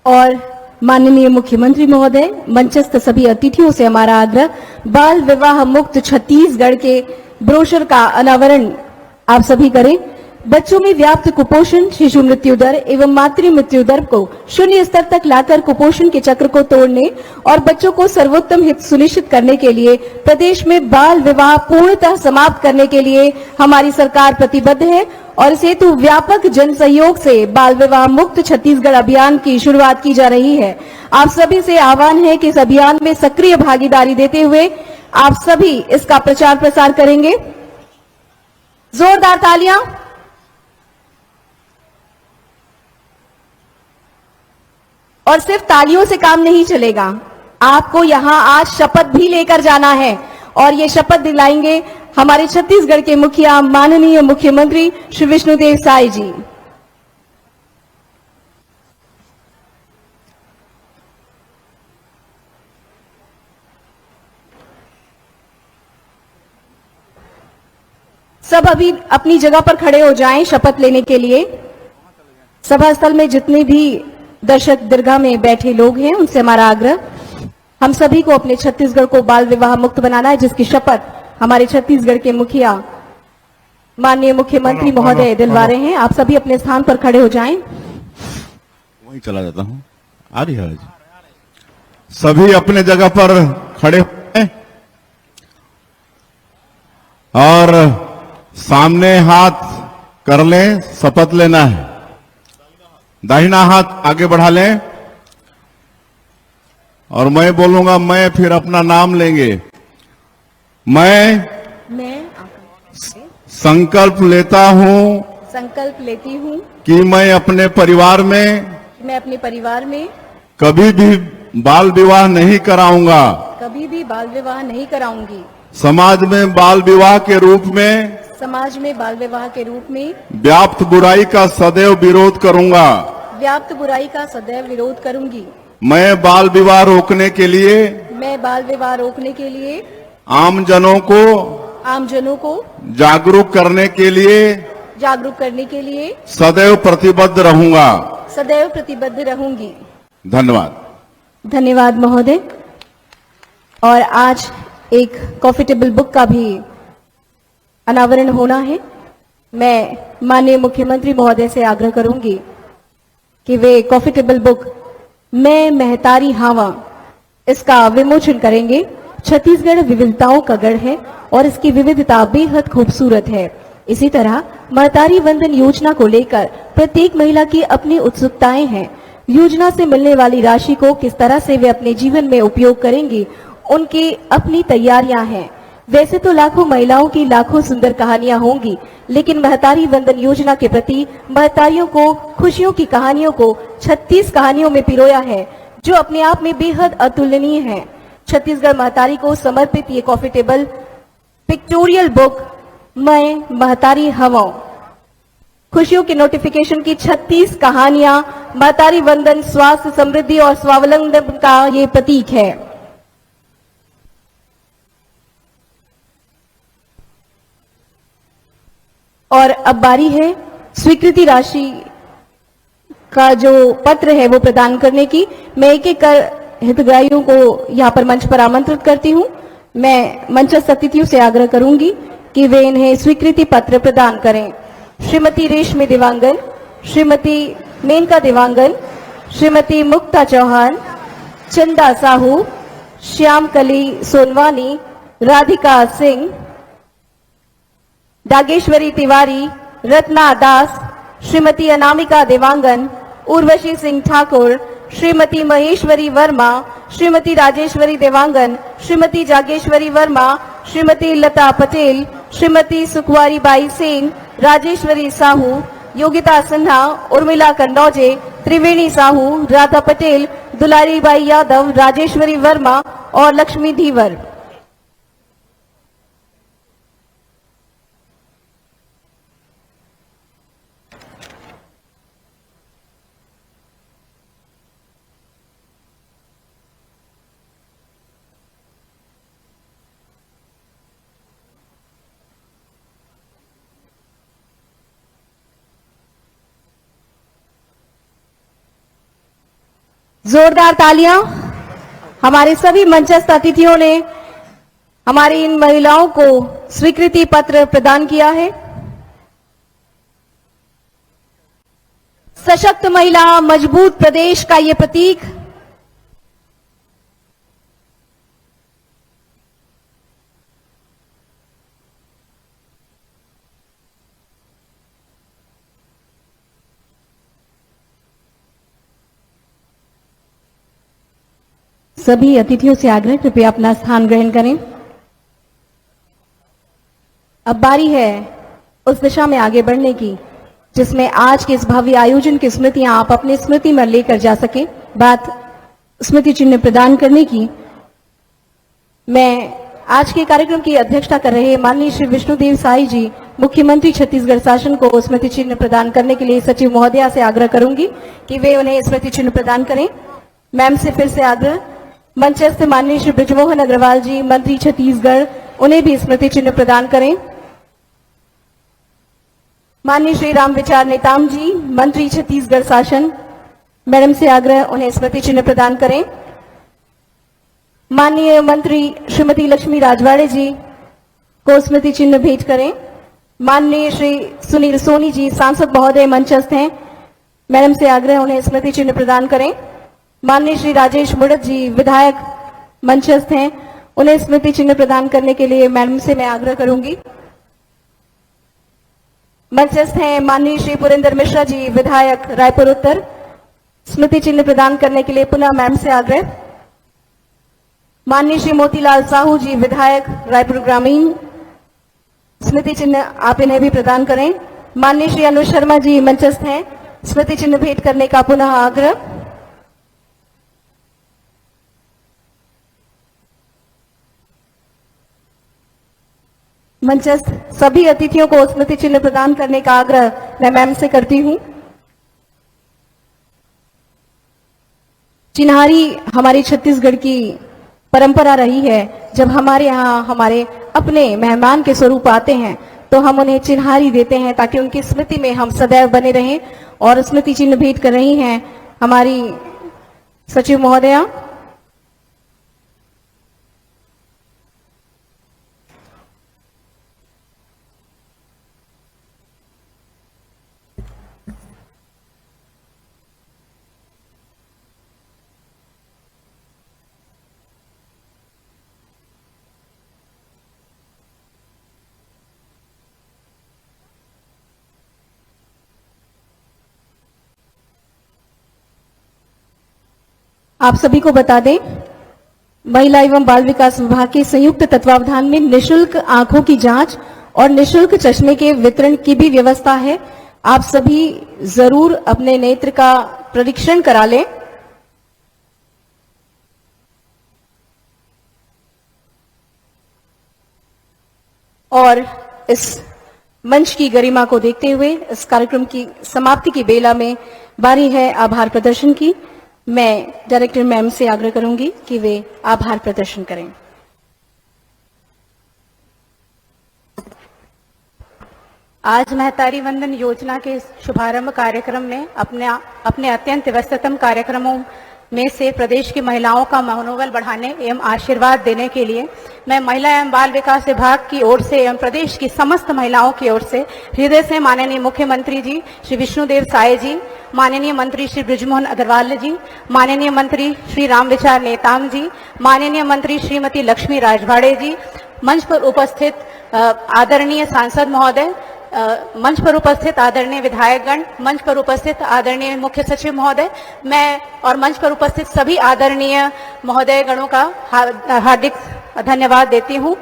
और माननीय मुख्यमंत्री महोदय, मंचस्थ सभी अतिथियों से हमारा आग्रह, बाल विवाह मुक्त छत्तीसगढ़ के ब्रोशर का अनावरण आप सभी करें। बच्चों में व्याप्त कुपोषण, शिशु मृत्यु दर एवं मातृ मृत्यु दर को शून्य स्तर तक लाकर कुपोषण के चक्र को तोड़ने और बच्चों को सर्वोत्तम हित सुनिश्चित करने के लिए प्रदेश में बाल विवाह पूर्णतः समाप्त करने के लिए हमारी सरकार प्रतिबद्ध है और इस हेतु व्यापक जन सहयोग से बाल विवाह मुक्त छत्तीसगढ़ अभियान की शुरुआत की जा रही है। आप सभी से आह्वान है कि इस अभियान में सक्रिय भागीदारी देते हुए आप सभी इसका प्रचार प्रसार करेंगे। जोरदार तालियां। और सिर्फ तालियों से काम नहीं चलेगा, आपको यहां आज शपथ भी लेकर जाना है और ये शपथ दिलाएंगे हमारे छत्तीसगढ़ के मुखिया माननीय मुख्यमंत्री श्री विष्णुदेव साय जी। सब अभी अपनी जगह पर खड़े हो जाएं शपथ लेने के लिए। सभा स्थल में जितने भी दर्शक दीर्घा में बैठे लोग हैं उनसे हमारा आग्रह, हम सभी को अपने छत्तीसगढ़ को बाल विवाह मुक्त बनाना है, जिसकी शपथ हमारे छत्तीसगढ़ के मुखिया माननीय मुख्यमंत्री महोदय दिलवा रहे हैं। आप सभी अपने स्थान पर खड़े हो जाएं। वहीं चला जाता हूं। आ रही है सभी अपने जगह पर खड़े हैं और सामने हाथ कर लें, शपथ लेना है। दाहिना हाथ आगे बढ़ा लें और मैं बोलूंगा, मैं फिर अपना नाम लेंगे। मैं संकल्प लेता हूं, संकल्प लेती हूं कि मैं अपने परिवार में कभी भी बाल विवाह नहीं कराऊंगा। कभी भी बाल विवाह नहीं कराऊंगी। समाज में बाल विवाह के रूप में व्याप्त बुराई का सदैव विरोध करूंगा। मैं बाल विवाह रोकने के लिए आम जनों को जागरूक करने के लिए सदैव प्रतिबद्ध रहूंगी। धन्यवाद महोदय। और आज एक कॉफी टेबल बुक का भी अनावरण होना है। मैं माननीय मुख्यमंत्री महोदय से आग्रह करूंगी कि वे कॉफी टेबल बुक मैं महतारी हावा इसका विमोचन करेंगे। छत्तीसगढ़ विविधताओं का गढ़ है और इसकी विविधता बेहद खूबसूरत है। इसी तरह महतारी वंदन योजना को लेकर प्रत्येक महिला की अपनी उत्सुकताएं हैं। योजना से मिलने वाली राशि को किस तरह से वे अपने जीवन में उपयोग करेंगी, उनकी अपनी तैयारियां हैं। वैसे तो लाखों महिलाओं की लाखों सुंदर कहानियां होंगी, लेकिन महतारी वंदन योजना के प्रति महतारियों को खुशियों की कहानियों को 36 कहानियों में पिरोया है, जो अपने आप में बेहद अतुलनीय है। छत्तीसगढ़ महतारी को समर्पित ये कॉफी टेबल पिक्टोरियल बुक मैं महतारी हवाओं खुशियों के नोटिफिकेशन की 36 कहानियां महतारी वंदन, स्वास्थ्य, समृद्धि और स्वावलंबन का ये प्रतीक है। और अब बारी है स्वीकृति राशि का जो पत्र है वो प्रदान करने की। मैं एक एक कर हितग्राहियों को यहाँ पर मंच पर आमंत्रित करती हूँ। मैं मंचस्थ अतिथियों से आग्रह करूंगी कि वे इन्हें स्वीकृति पत्र प्रदान करें। श्रीमती रेशमी देवांगन, श्रीमती मेनका देवांगन, श्रीमती मुक्ता चौहान, चंदा साहू, श्यामकली सोनवानी, राधिका सिंह, डागेश्वरी तिवारी, रत्ना दास, श्रीमती अनामिका देवांगन, उर्वशी सिंह ठाकुर, श्रीमती महेश्वरी वर्मा, श्रीमती राजेश्वरी देवांगन, श्रीमती जागेश्वरी वर्मा, श्रीमती लता पटेल, श्रीमती सुखवारी बाई सेन, राजेश्वरी साहू, योगिता सिन्हा, उर्मिला कन्नौजे, त्रिवेणी साहू, राधा पटेल, दुलारी बाई यादव, राजेश्वरी वर्मा और लक्ष्मी धीवर। जोरदार तालियां। हमारे सभी मंचस्थ अतिथियों ने हमारी इन महिलाओं को स्वीकृति पत्र प्रदान किया है। सशक्त महिला, मजबूत प्रदेश का ये प्रतीक। सभी अतिथियों से आग्रह, कृपया अपना स्थान ग्रहण करें। अब बारी है उस दिशा में आगे बढ़ने की जिसमें आज के इस भव्य आयोजन की स्मृतियां आप अपनी स्मृति में लेकर जा सके। बात स्मृति चिन्ह प्रदान करने की। मैं आज के कार्यक्रम की अध्यक्षता कर रहे माननीय श्री विष्णुदेव साई जी, मुख्यमंत्री छत्तीसगढ़ शासन को स्मृति चिन्ह प्रदान करने के लिए सचिव महोदया से आग्रह करूंगी कि वे उन्हें स्मृति चिन्ह प्रदान करें। मैम से फिर से आग्रह, मंचस्थ माननीय श्री बृजमोहन अग्रवाल जी, मंत्री छत्तीसगढ़, उन्हें भी स्मृति चिन्ह प्रदान करें। माननीय श्री राम विचार नेताम जी, मंत्री छत्तीसगढ़ शासन, मैडम से आग्रह उन्हें स्मृति चिन्ह प्रदान करें। माननीय मंत्री श्रीमती लक्ष्मी राजवाड़े जी को स्मृति चिन्ह भेंट करें। माननीय श्री सुनील सोनी जी, सांसद महोदय मंचस्थ हैं, मैडम से आग्रह उन्हें स्मृति चिन्ह प्रदान करें। माननीय श्री राजेश मुड़त जी, विधायक मंचस्थ हैं, उन्हें स्मृति चिन्ह प्रदान करने के लिए मैडम से मैं आग्रह करूंगी। मंचस्थ हैं माननीय श्री पुरेंद्र मिश्रा जी, विधायक रायपुर उत्तर, स्मृति चिन्ह प्रदान करने के लिए पुनः मैम से आग्रह। माननीय श्री मोतीलाल साहू जी, विधायक रायपुर ग्रामीण, स्मृति चिन्ह आप इन्हें भी प्रदान करें। माननीय श्री अनुज शर्मा जी मंचस्थ हैं, स्मृति चिन्ह भेंट करने का पुनः आग्रह। मंचस्थ सभी अतिथियों को स्मृति चिन्ह प्रदान करने का आग्रह मैं मैम से करती हूं। चिन्हारी हमारी छत्तीसगढ़ की परंपरा रही है। जब हमारे यहाँ हमारे अपने मेहमान के स्वरूप आते हैं तो हम उन्हें चिन्हारी देते हैं ताकि उनकी स्मृति में हम सदैव बने रहें, और स्मृति चिन्ह भेंट कर रही हैं हमारी सचिव महोदया। आप सभी को बता दें, महिला एवं बाल विकास विभाग के संयुक्त तत्वावधान में निशुल्क आंखों की जांच और निशुल्क चश्मे के वितरण की भी व्यवस्था है। आप सभी जरूर अपने नेत्र का परीक्षण करा लें। और इस मंच की गरिमा को देखते हुए इस कार्यक्रम की समाप्ति की बेला में बारी है आभार प्रदर्शन की। मैं डायरेक्टर मैम से आग्रह करूंगी कि वे आभार प्रदर्शन करें। आज महतारी वंदन योजना के शुभारंभ कार्यक्रम में अपने अत्यंत व्यस्ततम कार्यक्रमों में से प्रदेश की महिलाओं का मनोबल बढ़ाने एवं आशीर्वाद देने के लिए मैं महिला एवं बाल विकास विभाग की ओर से एवं प्रदेश की समस्त महिलाओं की ओर से हृदय से माननीय मुख्यमंत्री जी श्री विष्णुदेव साय जी, माननीय मंत्री श्री बृजमोहन अग्रवाल जी, माननीय मंत्री श्री रामविचार नेताम जी, माननीय मंत्री श्रीमती लक्ष्मी राजवाड़े जी, मंच पर उपस्थित आदरणीय सांसद महोदय, मंच पर उपस्थित आदरणीय विधायकगण, मंच पर उपस्थित आदरणीय मुख्य सचिव महोदय, मैं और मंच पर उपस्थित सभी आदरणीय महोदय गणों का हार्दिक धन्यवाद देती हूँ।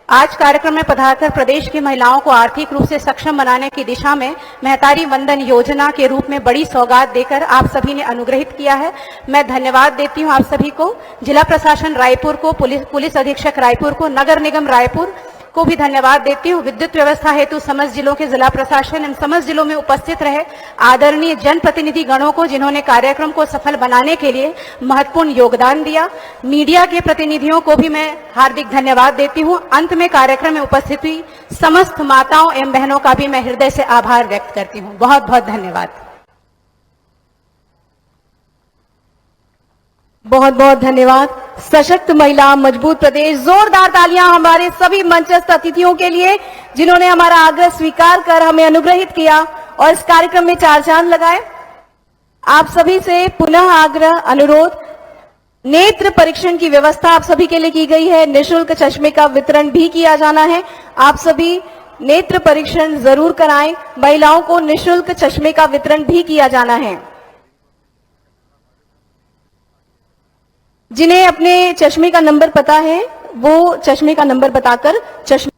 आज कार्यक्रम में पधारकर प्रदेश की महिलाओं को आर्थिक रूप से सक्षम बनाने की दिशा में महतारी वंदन योजना के रूप में बड़ी सौगात देकर आप सभी ने अनुग्रहित किया है। मैं धन्यवाद देती हूँ आप सभी को, जिला प्रशासन रायपुर को, पुलिस अधीक्षक रायपुर को, नगर निगम रायपुर को भी धन्यवाद देती हूँ। विद्युत व्यवस्था हेतु समस्त जिलों के जिला प्रशासन एवं समस्त जिलों में उपस्थित रहे आदरणीय जनप्रतिनिधि गणों को, जिन्होंने कार्यक्रम को सफल बनाने के लिए महत्वपूर्ण योगदान दिया। मीडिया के प्रतिनिधियों को भी मैं हार्दिक धन्यवाद देती हूँ। अंत में कार्यक्रम में उपस्थित हुई समस्त माताओं एवं बहनों का भी मैं हृदय से आभार व्यक्त करती हूँ। बहुत बहुत धन्यवाद। बहुत बहुत धन्यवाद। सशक्त महिला, मजबूत प्रदेश। जोरदार तालियां हमारे सभी मंचस्थ अतिथियों के लिए, जिन्होंने हमारा आग्रह स्वीकार कर हमें अनुग्रहित किया और इस कार्यक्रम में चार चांद लगाए। आप सभी से पुनः आग्रह, अनुरोध, नेत्र परीक्षण की व्यवस्था आप सभी के लिए की गई है। निःशुल्क चश्मे का वितरण भी किया जाना है। आप सभी नेत्र परीक्षण जरूर कराएं। महिलाओं को निःशुल्क चश्मे का वितरण भी किया जाना है। जिन्हें अपने चश्मे का नंबर पता है, वो चश्मे का नंबर बताकर चश्मे